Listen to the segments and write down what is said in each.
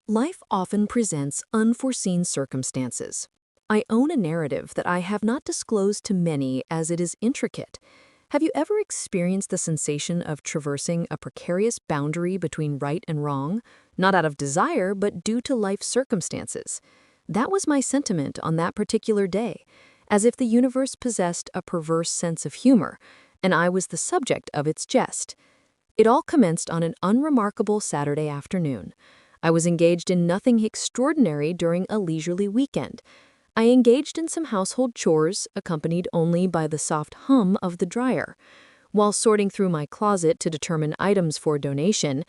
Life often presents unforeseen circumstances. I own a narrative that I have not disclosed to many as it is intricate. Have you ever experienced the sensation of traversing a precarious boundary between right and wrong, not out of desire, but due to life circumstances? That was my sentiment on that particular day, as if the universe possessed a perverse sense of humor, and I was the subject of its jest. It all commenced on an unremarkable Saturday afternoon. I was engaged in nothing extraordinary during a leisurely weekend. I engaged in some household chores, accompanied only by the soft hum of the dryer. While sorting through my closet to determine items for donation,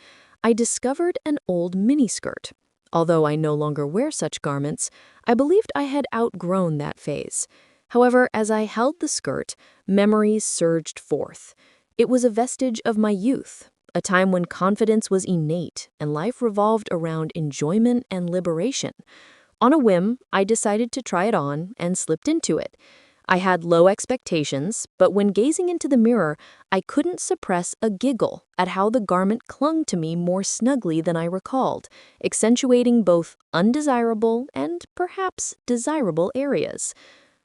I discovered an old miniskirt. Although I no longer wear such garments, I believed I had outgrown that phase. However, as I held the skirt, memories surged forth. It was a vestige of my youth, a time when confidence was innate and life revolved around enjoyment and liberation. On a whim, I decided to try it on and slipped into it. I had low expectations, but when gazing into the mirror, I couldn't suppress a giggle at how the garment clung to me more snugly than I recalled, accentuating both undesirable and perhaps desirable areas.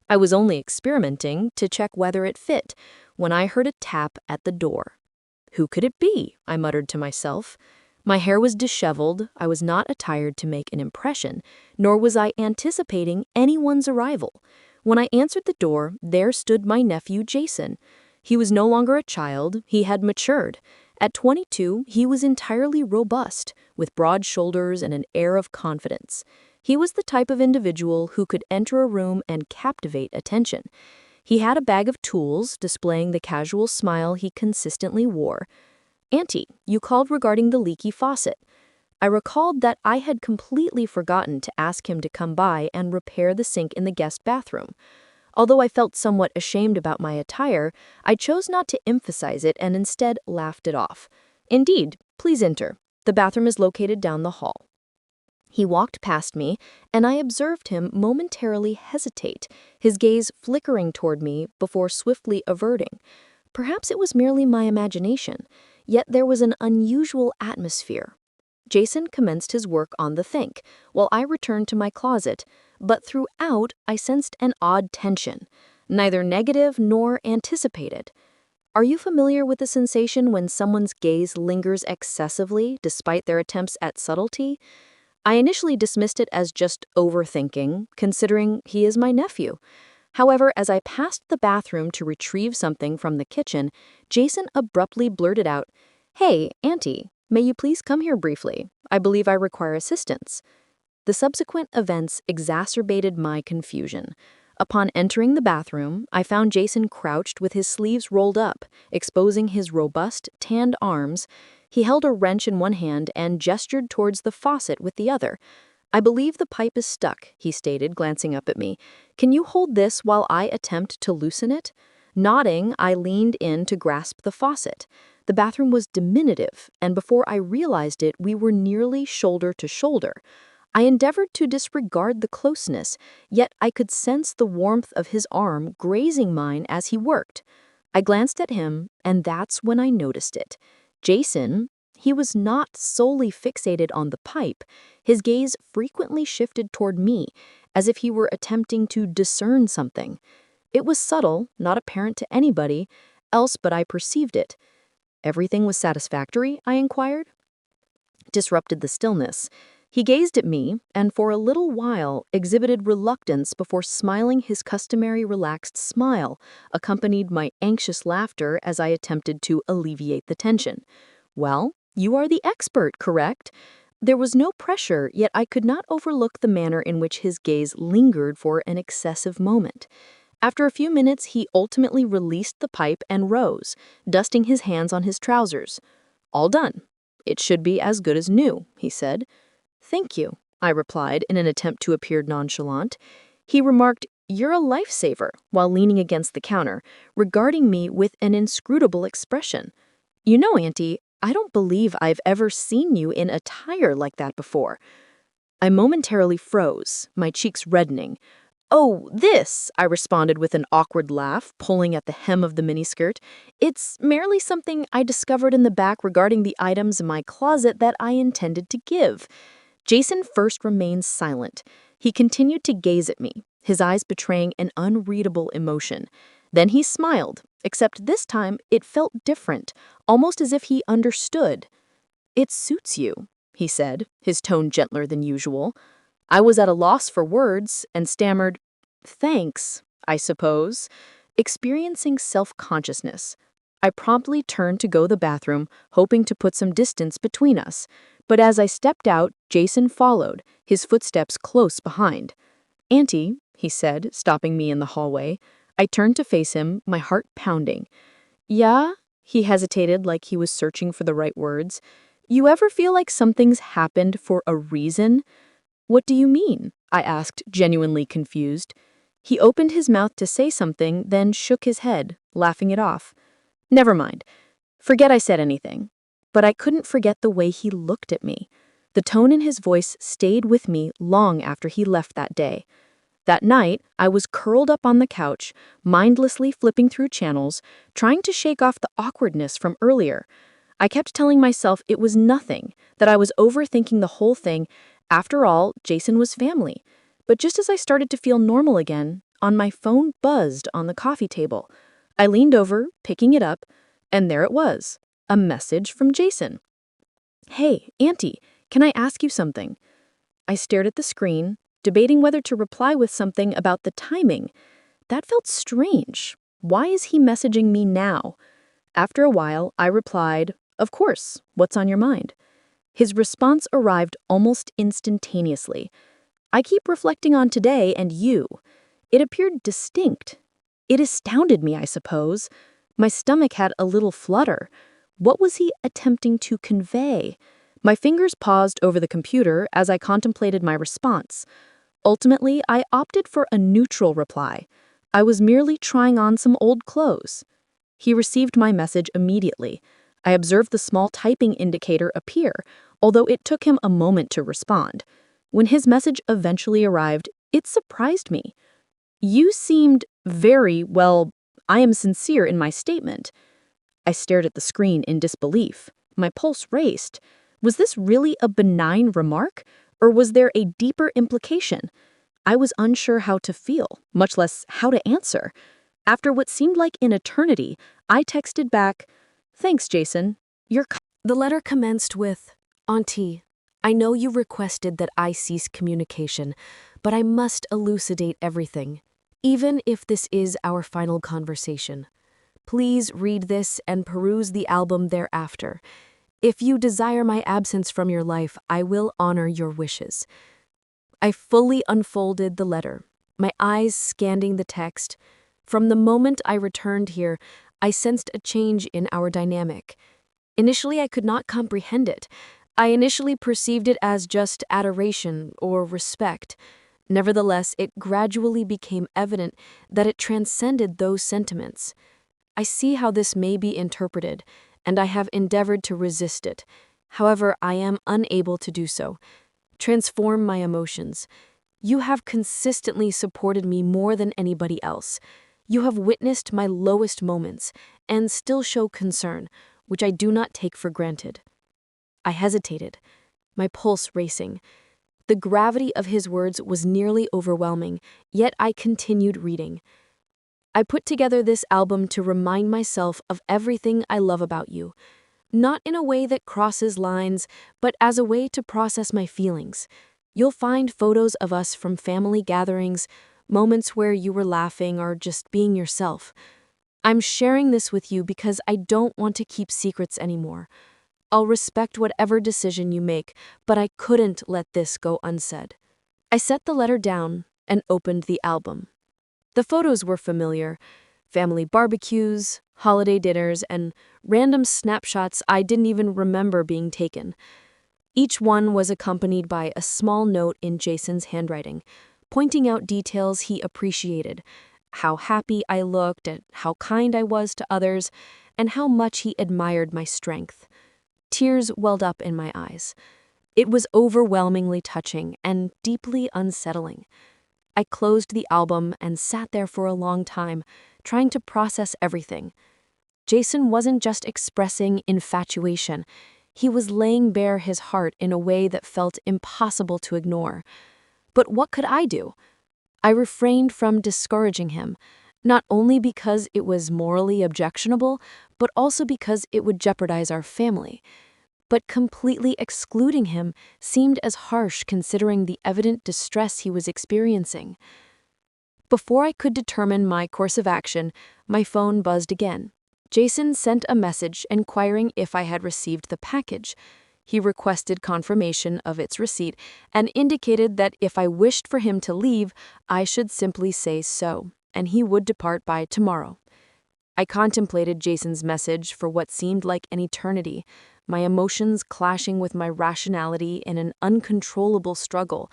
I was only experimenting to check whether it fit when I heard a tap at the door. Who could it be? I muttered to myself. My hair was disheveled, I was not attired to make an impression, nor was I anticipating anyone's arrival. When I answered the door, there stood my nephew Jason. He was no longer a child, he had matured. At 22, he was entirely robust, with broad shoulders and an air of confidence. He was the type of individual who could enter a room and captivate attention. He had a bag of tools, displaying the casual smile he consistently wore. "Auntie, you called regarding the leaky faucet." I recalled that I had completely forgotten to ask him to come by and repair the sink in the guest bathroom. Although I felt somewhat ashamed about my attire, I chose not to emphasize it and instead laughed it off. "Indeed, please enter. The bathroom is located down the hall." He walked past me, and I observed him momentarily hesitate, his gaze flickering toward me before swiftly averting. Perhaps it was merely my imagination, yet there was an unusual atmosphere. Jason commenced his work on the sink, while I returned to my closet, but throughout I sensed an odd tension, neither negative nor anticipated. Are you familiar with the sensation when someone's gaze lingers excessively despite their attempts at subtlety? I initially dismissed it as just overthinking, considering he is my nephew. However, as I passed the bathroom to retrieve something from the kitchen, Jason abruptly blurted out, "Hey, Auntie, may you please come here briefly? I believe I require assistance." The subsequent events exacerbated my confusion. Upon entering the bathroom, I found Jason crouched with his sleeves rolled up, exposing his robust, tanned arms. He held a wrench in one hand and gestured towards the faucet with the other. "I believe the pipe is stuck," he stated, glancing up at me. "Can you hold this while I attempt to loosen it?" Nodding, I leaned in to grasp the faucet. The bathroom was diminutive, and before I realized it, we were nearly shoulder to shoulder. I endeavored to disregard the closeness, yet I could sense the warmth of his arm grazing mine as he worked. I glanced at him, and that's when I noticed it. Jason, he was not solely fixated on the pipe. His gaze frequently shifted toward me, as if he were attempting to discern something. It was subtle, not apparent to anybody else, but I perceived it. "Everything was satisfactory?" I inquired. Disrupted the stillness. He gazed at me, and for a little while exhibited reluctance before smiling his customary relaxed smile, accompanied my anxious laughter as I attempted to alleviate the tension. "Well, you are the expert, correct?" There was no pressure, yet I could not overlook the manner in which his gaze lingered for an excessive moment. After a few minutes, he ultimately released the pipe and rose, dusting his hands on his trousers. "All done. It should be as good as new," he said. "Thank you," I replied in an attempt to appear nonchalant. He remarked, "You're a lifesaver," while leaning against the counter, regarding me with an inscrutable expression. "You know, Auntie, I don't believe I've ever seen you in attire like that before." I momentarily froze, my cheeks reddening. "Oh, this," I responded with an awkward laugh, pulling at the hem of the miniskirt. "It's merely something I discovered in the back regarding the items in my closet that I intended to give." Jason first remained silent. He continued to gaze at me, his eyes betraying an unreadable emotion. Then he smiled, except this time it felt different, almost as if he understood. "It suits you," he said, his tone gentler than usual. I was at a loss for words and stammered, "Thanks, I suppose," experiencing self-consciousness. I promptly turned to go to the bathroom, hoping to put some distance between us. But as I stepped out, Jason followed, his footsteps close behind. "Auntie," he said, stopping me in the hallway. I turned to face him, my heart pounding. "Yeah?" He hesitated like he was searching for the right words. "You ever feel like something's happened for a reason?" "What do you mean?" I asked, genuinely confused. He opened his mouth to say something, then shook his head, laughing it off. "Never mind. Forget I said anything." But I couldn't forget the way he looked at me. The tone in his voice stayed with me long after he left that day. That night, I was curled up on the couch, mindlessly flipping through channels, trying to shake off the awkwardness from earlier. I kept telling myself it was nothing, that I was overthinking the whole thing. After all, Jason was family. But just as I started to feel normal again, my phone buzzed on the coffee table. I leaned over, picking it up, and there it was, a message from Jason. "Hey, Auntie, can I ask you something?" I stared at the screen, debating whether to reply with something about the timing. That felt strange. Why is he messaging me now? After a while, I replied, "Of course, what's on your mind?" His response arrived almost instantaneously. "I keep reflecting on today and you." It appeared distinct. It astounded me, I suppose. My stomach had a little flutter. What was he attempting to convey? My fingers paused over the computer as I contemplated my response. Ultimately, I opted for a neutral reply. I was merely trying on some old clothes. He received my message immediately. I observed the small typing indicator appear, although it took him a moment to respond. When his message eventually arrived, it surprised me. "You seemed very, well, I am sincere in my statement." I stared at the screen in disbelief. My pulse raced. Was this really a benign remark, or was there a deeper implication? I was unsure how to feel, much less how to answer. After what seemed like an eternity, I texted back, "Thanks, Jason. The letter commenced with, "Auntie, I know you requested that I cease communication, but I must elucidate everything, even if this is our final conversation. Please read this and peruse the album thereafter. If you desire my absence from your life, I will honor your wishes." I fully unfolded the letter, my eyes scanning the text. From the moment I returned here, I sensed a change in our dynamic. Initially, I could not comprehend it. I initially perceived it as just adoration or respect. Nevertheless, it gradually became evident that it transcended those sentiments. I see how this may be interpreted, and I have endeavored to resist it. However, I am unable to do so. Transform my emotions. You have consistently supported me more than anybody else. You have witnessed my lowest moments and still show concern, which I do not take for granted. I hesitated, my pulse racing. The gravity of his words was nearly overwhelming, yet I continued reading. "I put together this album to remind myself of everything I love about you. Not in a way that crosses lines, but as a way to process my feelings. You'll find photos of us from family gatherings, moments where you were laughing or just being yourself. I'm sharing this with you because I don't want to keep secrets anymore. I'll respect whatever decision you make, but I couldn't let this go unsaid." I set the letter down and opened the album. The photos were familiar: family barbecues, holiday dinners, and random snapshots I didn't even remember being taken. Each one was accompanied by a small note in Jason's handwriting, pointing out details he appreciated: how happy I looked, and how kind I was to others, and how much he admired my strength. Tears welled up in my eyes. It was overwhelmingly touching and deeply unsettling. I closed the album and sat there for a long time, trying to process everything. Jason wasn't just expressing infatuation. He was laying bare his heart in a way that felt impossible to ignore. But what could I do? I refrained from discouraging him, not only because it was morally objectionable, but also because it would jeopardize our family. But completely excluding him seemed as harsh considering the evident distress he was experiencing. Before I could determine my course of action, my phone buzzed again. Jason sent a message inquiring if I had received the package. He requested confirmation of its receipt and indicated that if I wished for him to leave, I should simply say so, and he would depart by tomorrow. I contemplated Jason's message for what seemed like an eternity, my emotions clashing with my rationality in an uncontrollable struggle.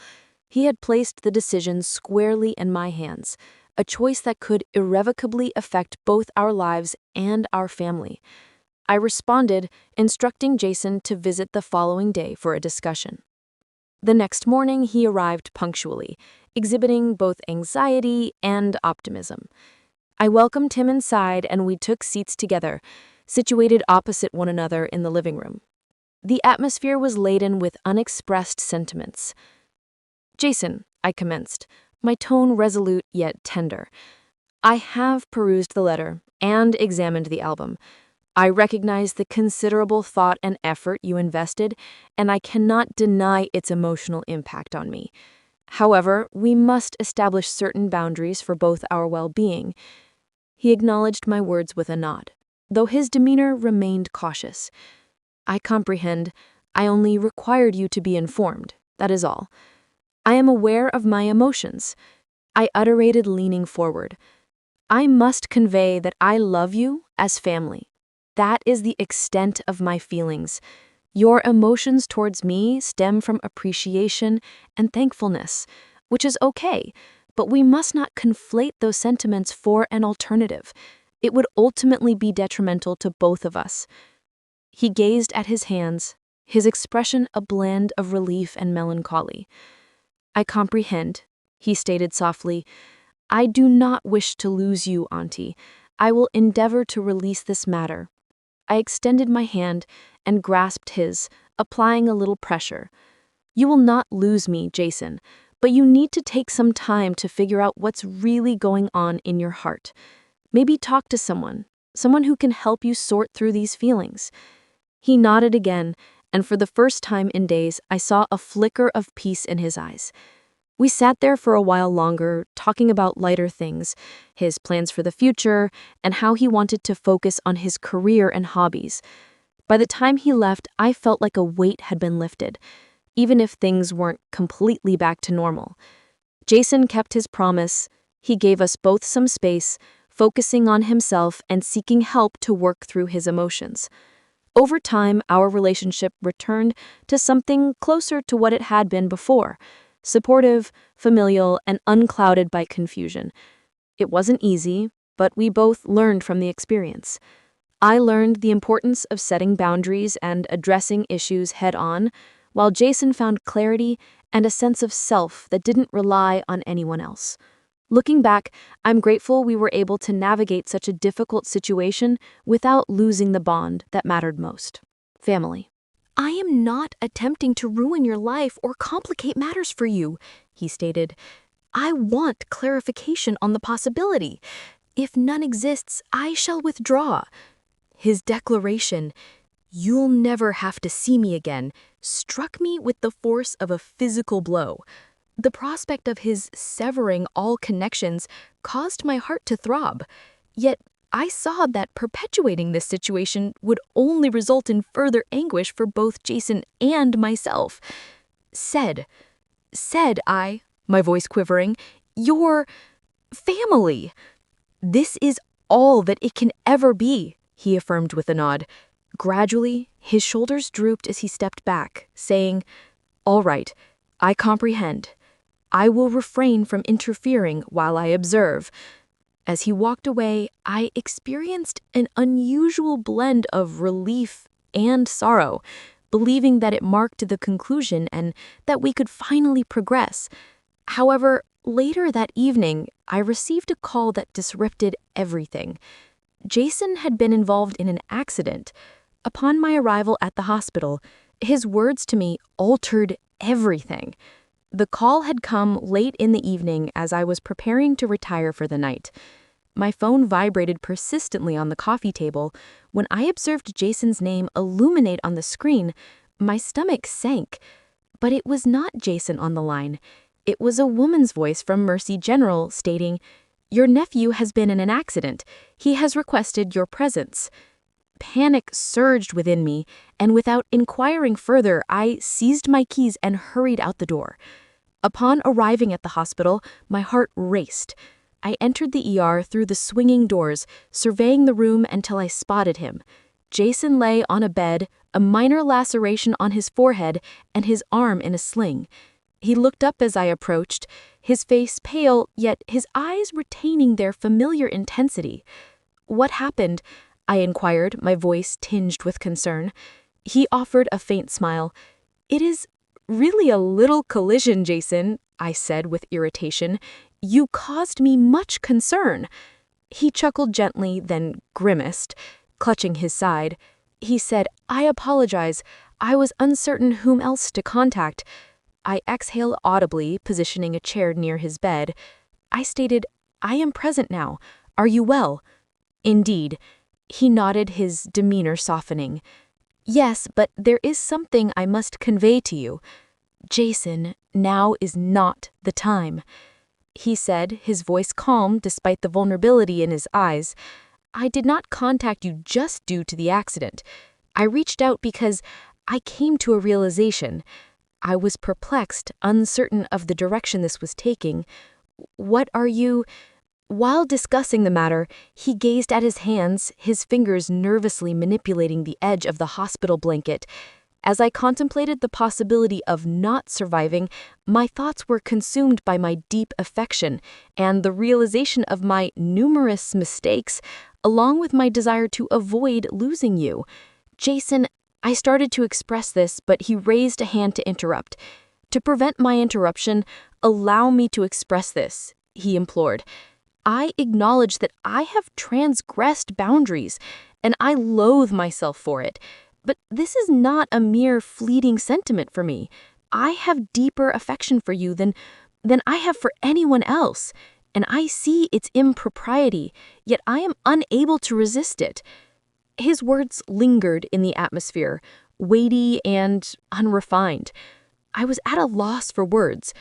He had placed the decision squarely in my hands, a choice that could irrevocably affect both our lives and our family. I responded, instructing Jason to visit the following day for a discussion. The next morning, he arrived punctually, exhibiting both anxiety and optimism. I welcomed him inside and we took seats together, situated opposite one another in the living room. The atmosphere was laden with unexpressed sentiments. "Jason," I commenced, my tone resolute yet tender. "I have perused the letter and examined the album. I recognize the considerable thought and effort you invested, and I cannot deny its emotional impact on me. However, we must establish certain boundaries for both our well-being." He acknowledged my words with a nod, though his demeanor remained cautious. "I comprehend. I only required you to be informed, that is all. I am aware of my emotions," I iterated, leaning forward. "I must convey that I love you as family. That is the extent of my feelings. Your emotions towards me stem from appreciation and thankfulness, which is okay, but we must not conflate those sentiments for an alternative. It would ultimately be detrimental to both of us." He gazed at his hands, his expression a blend of relief and melancholy. "I comprehend," he stated softly. "I do not wish to lose you, Auntie. I will endeavor to release this matter." I extended my hand and grasped his, applying a little pressure. "You will not lose me, Jason, but you need to take some time to figure out what's really going on in your heart. Maybe talk to someone who can help you sort through these feelings." He nodded again, and for the first time in days, I saw a flicker of peace in his eyes. We sat there for a while longer, talking about lighter things, his plans for the future, and how he wanted to focus on his career and hobbies. By the time he left, I felt like a weight had been lifted, even if things weren't completely back to normal. Jason kept his promise. He gave us both some space, focusing on himself and seeking help to work through his emotions. Over time, our relationship returned to something closer to what it had been before. Supportive, familial, and unclouded by confusion. It wasn't easy, but we both learned from the experience. I learned the importance of setting boundaries and addressing issues head-on, while Jason found clarity and a sense of self that didn't rely on anyone else. Looking back, I'm grateful we were able to navigate such a difficult situation without losing the bond that mattered most: family. "I am not attempting to ruin your life or complicate matters for you," he stated. "I want clarification on the possibility. If none exists, I shall withdraw." His declaration, "You'll never have to see me again," struck me with the force of a physical blow. The prospect of his severing all connections caused my heart to throb. Yet I saw that perpetuating this situation would only result in further anguish for both Jason and myself. Said I, my voice quivering, "Your family. This is all that it can ever be," he affirmed with a nod. Gradually, his shoulders drooped as he stepped back, saying, "All right, I comprehend. I will refrain from interfering while I observe." As he walked away, I experienced an unusual blend of relief and sorrow, believing that it marked the conclusion and that we could finally progress. However, later that evening, I received a call that disrupted everything. Jason had been involved in an accident. Upon my arrival at the hospital, his words to me altered everything. The call had come late in the evening as I was preparing to retire for the night. My phone vibrated persistently on the coffee table. When I observed Jason's name illuminate on the screen, my stomach sank. But it was not Jason on the line. It was a woman's voice from Mercy General stating, "Your nephew has been in an accident. He has requested your presence." Panic surged within me, and without inquiring further, I seized my keys and hurried out the door. Upon arriving at the hospital, my heart raced. I entered the ER through the swinging doors, surveying the room until I spotted him. Jason lay on a bed, a minor laceration on his forehead, and his arm in a sling. He looked up as I approached, his face pale, yet his eyes retaining their familiar intensity. "What happened?" I inquired, my voice tinged with concern. He offered a faint smile. "It is really a little collision, Jason," I said with irritation. "You caused me much concern." He chuckled gently, then grimaced, clutching his side. He said, "I apologize. I was uncertain whom else to contact." I exhaled audibly, positioning a chair near his bed. I stated, "I am present now. Are you well?" "Indeed." He nodded, his demeanor softening. "Yes, but there is something I must convey to you. Jason, now is not the time," he said, his voice calm despite the vulnerability in his eyes. "I did not contact you just due to the accident. I reached out because I came to a realization. I was perplexed, uncertain of the direction this was taking. What are you—" While discussing the matter, he gazed at his hands, his fingers nervously manipulating the edge of the hospital blanket. As I contemplated the possibility of not surviving, my thoughts were consumed by my deep affection and the realization of my numerous mistakes, along with my desire to avoid losing you. "Jason," I started to express this, but he raised a hand to interrupt. "To prevent my interruption, allow me to express this," he implored. "I acknowledge that I have transgressed boundaries, and I loathe myself for it. But this is not a mere fleeting sentiment for me. I have deeper affection for you than I have for anyone else, and I see its impropriety, yet I am unable to resist it." His words lingered in the atmosphere, weighty and unrefined. I was at a loss for words.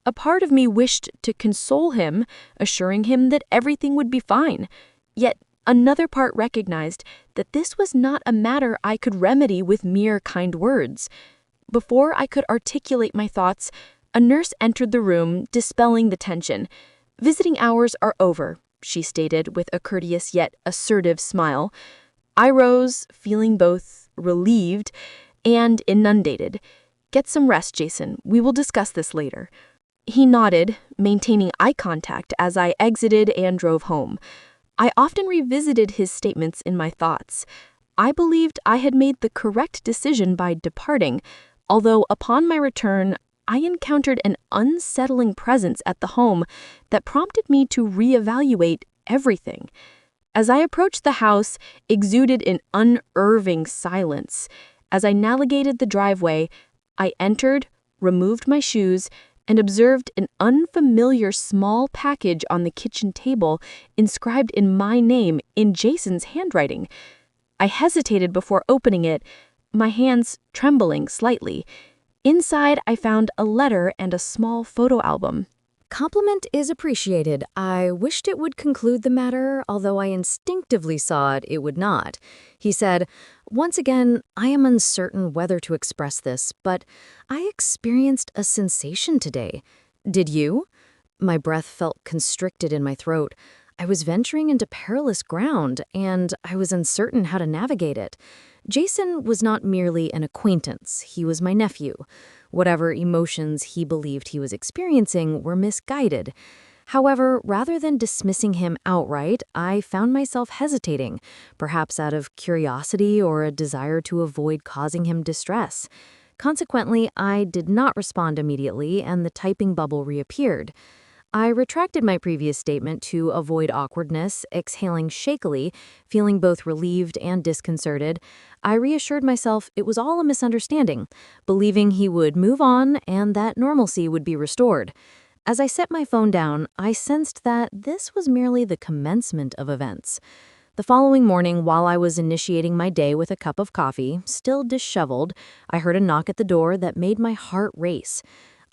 A part of me wished to console him, assuring him that everything would be fine. Yet another part recognized that this was not a matter I could remedy with mere kind words. Before I could articulate my thoughts, a nurse entered the room, dispelling the tension. "Visiting hours are over," she stated with a courteous yet assertive smile. I rose, feeling both relieved and inundated. "Get some rest, Jason. We will discuss this later." He nodded, maintaining eye contact as I exited and drove home. I often revisited his statements in my thoughts. I believed I had made the correct decision by departing, although upon my return, I encountered an unsettling presence at the home that prompted me to reevaluate everything. As I approached the house, exuded an unnerving silence. As I navigated the driveway, I entered, removed my shoes, and observed an unfamiliar small package on the kitchen table inscribed in my name in Jason's handwriting. I hesitated before opening it, my hands trembling slightly. Inside, I found a letter and a small photo album. "Compliment is appreciated. I wished it would conclude the matter, although I instinctively saw it would not." He said, "Once again, I am uncertain whether to express this, but I experienced a sensation today. Did you?" My breath felt constricted in my throat. I was venturing into perilous ground, and I was uncertain how to navigate it. Jason was not merely an acquaintance, he was my nephew. Whatever emotions he believed he was experiencing were misguided. However, rather than dismissing him outright, I found myself hesitating, perhaps out of curiosity or a desire to avoid causing him distress. Consequently, I did not respond immediately, and the typing bubble reappeared. I retracted my previous statement to avoid awkwardness, exhaling shakily, feeling both relieved and disconcerted. I reassured myself it was all a misunderstanding, believing he would move on and that normalcy would be restored. As I set my phone down, I sensed that this was merely the commencement of events. The following morning, while I was initiating my day with a cup of coffee, still disheveled, I heard a knock at the door that made my heart race.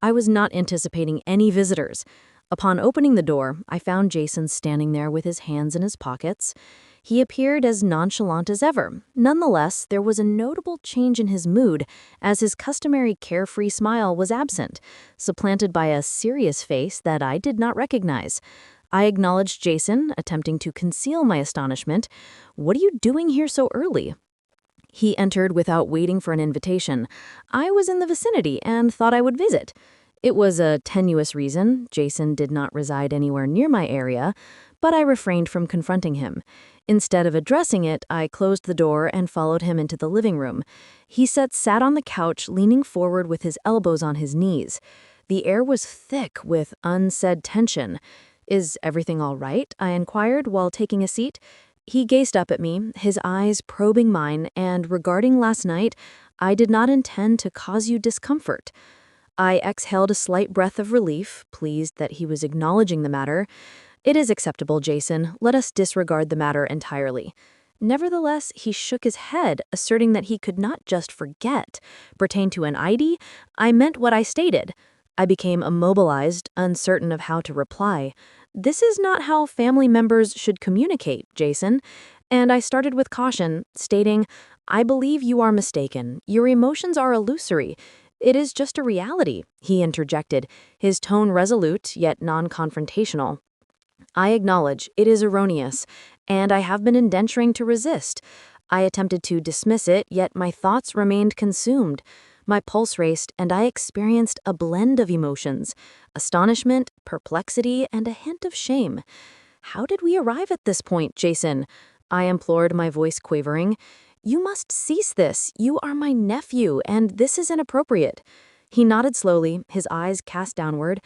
I was not anticipating any visitors. Upon opening the door, I found Jason standing there with his hands in his pockets. He appeared as nonchalant as ever. Nonetheless, there was a notable change in his mood, as his customary carefree smile was absent, supplanted by a serious face that I did not recognize. I acknowledged Jason, attempting to conceal my astonishment. "What are you doing here so early?" He entered without waiting for an invitation. "I was in the vicinity and thought I would visit." It was a tenuous reason. Jason did not reside anywhere near my area, but I refrained from confronting him. Instead of addressing it, I closed the door and followed him into the living room. He sat on the couch, leaning forward with his elbows on his knees. The air was thick with unsaid tension. "Is everything all right?" I inquired while taking a seat. He gazed up at me, his eyes probing mine, and regarding last night, "I did not intend to cause you discomfort." I exhaled a slight breath of relief, pleased that he was acknowledging the matter. "It is acceptable, Jason. Let us disregard the matter entirely." Nevertheless, he shook his head, asserting that he could not just forget. "Pertain to an ID? I meant what I stated." I became immobilized, uncertain of how to reply. "This is not how family members should communicate, Jason." And I started with caution, stating, "I believe you are mistaken. Your emotions are illusory. It is just a reality," he interjected, his tone resolute yet non-confrontational. "I acknowledge it is erroneous, and I have been indenturing to resist." I attempted to dismiss it, yet my thoughts remained consumed. My pulse raced, and I experienced a blend of emotions: astonishment, perplexity, and a hint of shame. "How did we arrive at this point, Jason?" I implored, my voice quavering. "You must cease this. You are my nephew, and this is inappropriate." He nodded slowly, his eyes cast downward.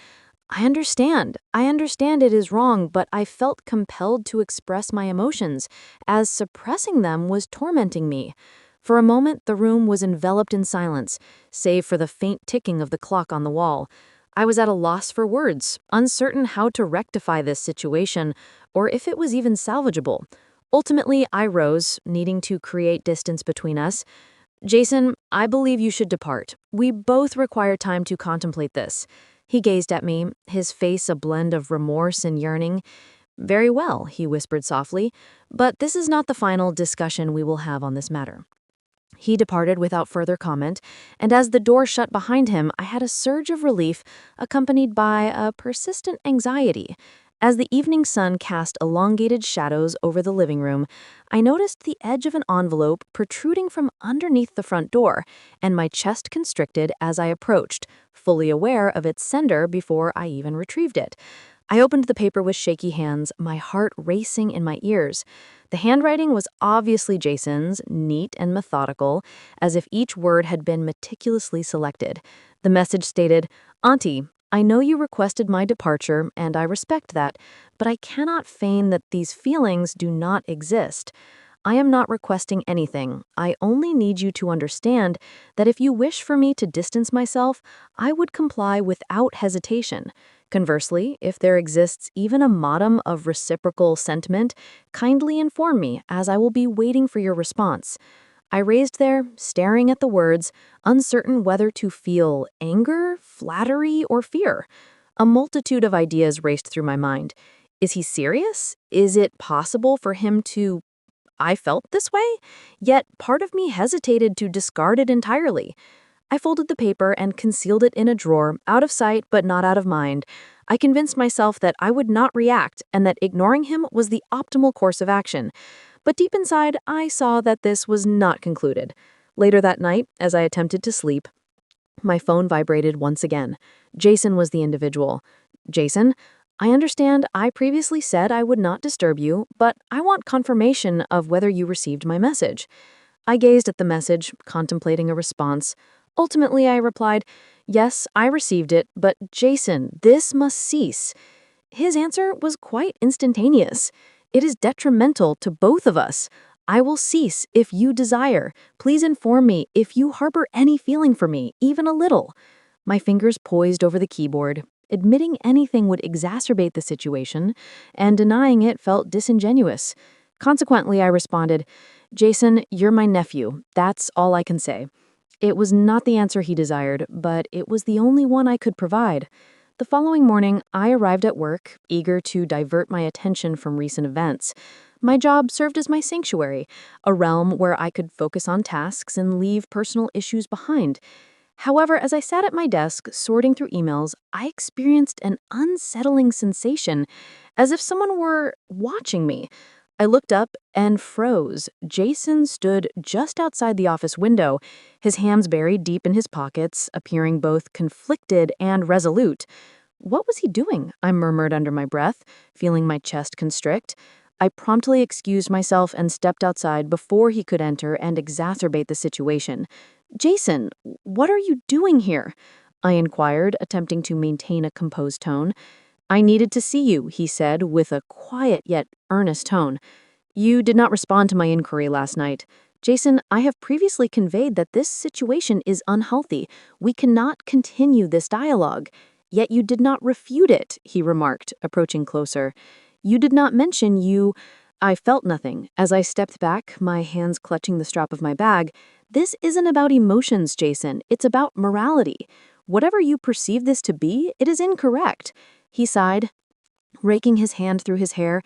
I understand it is wrong, but I felt compelled to express my emotions, as suppressing them was tormenting me." For a moment, the room was enveloped in silence, save for the faint ticking of the clock on the wall. I was at a loss for words, uncertain how to rectify this situation, or if it was even salvageable. Ultimately, I rose, needing to create distance between us. "Jason, I believe you should depart. We both require time to contemplate this." He gazed at me, his face a blend of remorse and yearning. "Very well," he whispered softly, "but this is not the final discussion we will have on this matter." He departed without further comment, and as the door shut behind him, I had a surge of relief accompanied by a persistent anxiety. As the evening sun cast elongated shadows over the living room, I noticed the edge of an envelope protruding from underneath the front door, and my chest constricted as I approached, fully aware of its sender before I even retrieved it. I opened the paper with shaky hands, my heart racing in my ears. The handwriting was obviously Jason's, neat and methodical, as if each word had been meticulously selected. The message stated, "Auntie, I know you requested my departure, and I respect that, but I cannot feign that these feelings do not exist. I am not requesting anything. I only need you to understand that if you wish for me to distance myself, I would comply without hesitation. Conversely, if there exists even a modicum of reciprocal sentiment, kindly inform me, as I will be waiting for your response." I raised there, staring at the words, uncertain whether to feel anger, flattery, or fear. A multitude of ideas raced through my mind. Is he serious? Is it possible for him to... I felt this way? Yet part of me hesitated to discard it entirely. I folded the paper and concealed it in a drawer, out of sight but not out of mind. I convinced myself that I would not react and that ignoring him was the optimal course of action. But deep inside, I saw that this was not concluded. Later that night, as I attempted to sleep, my phone vibrated once again. Jason was the individual. "Jason, I understand I previously said I would not disturb you, but I want confirmation of whether you received my message." I gazed at the message, contemplating a response. Ultimately, I replied, "Yes, I received it, but Jason, this must cease." His answer was quite instantaneous. It is detrimental to both of us. I will cease if you desire. Please inform me if you harbor any feeling for me, even a little. My fingers poised over the keyboard. Admitting anything would exacerbate the situation, and denying it felt disingenuous. Consequently, I responded, Jason, you're my nephew. That's all I can say. It was not the answer he desired, but it was the only one I could provide. The following morning, I arrived at work, eager to divert my attention from recent events. My job served as my sanctuary, a realm where I could focus on tasks and leave personal issues behind. However, as I sat at my desk sorting through emails, I experienced an unsettling sensation, as if someone were watching me. I looked up and froze. Jason stood just outside the office window, his hands buried deep in his pockets, appearing both conflicted and resolute. What was he doing? I murmured under my breath, feeling my chest constrict. I promptly excused myself and stepped outside before he could enter and exacerbate the situation. Jason, what are you doing here? I inquired, attempting to maintain a composed tone. I needed to see you, he said, with a quiet yet earnest tone. You did not respond to my inquiry last night. Jason, I have previously conveyed that this situation is unhealthy. We cannot continue this dialogue. Yet you did not refute it, he remarked, approaching closer. You did not mention you... I felt nothing. As I stepped back, my hands clutching the strap of my bag. This isn't about emotions, Jason. It's about morality. Whatever you perceive this to be, it is incorrect. He sighed, raking his hand through his hair.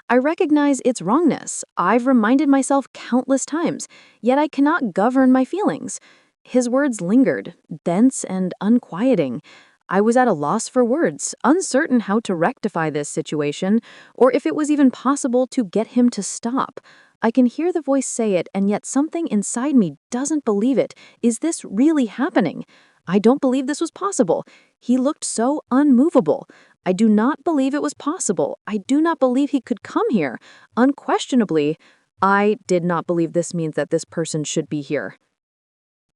I recognize its wrongness. I've reminded myself countless times, yet I cannot govern my feelings. His words lingered, dense and unquieting. I was at a loss for words, uncertain how to rectify this situation, or if it was even possible to get him to stop. I can hear the voice say it, and yet something inside me doesn't believe it. Is this really happening? I don't believe this was possible. He looked so unmovable. I do not believe it was possible. I do not believe he could come here. Unquestionably, I did not believe this means that this person should be here.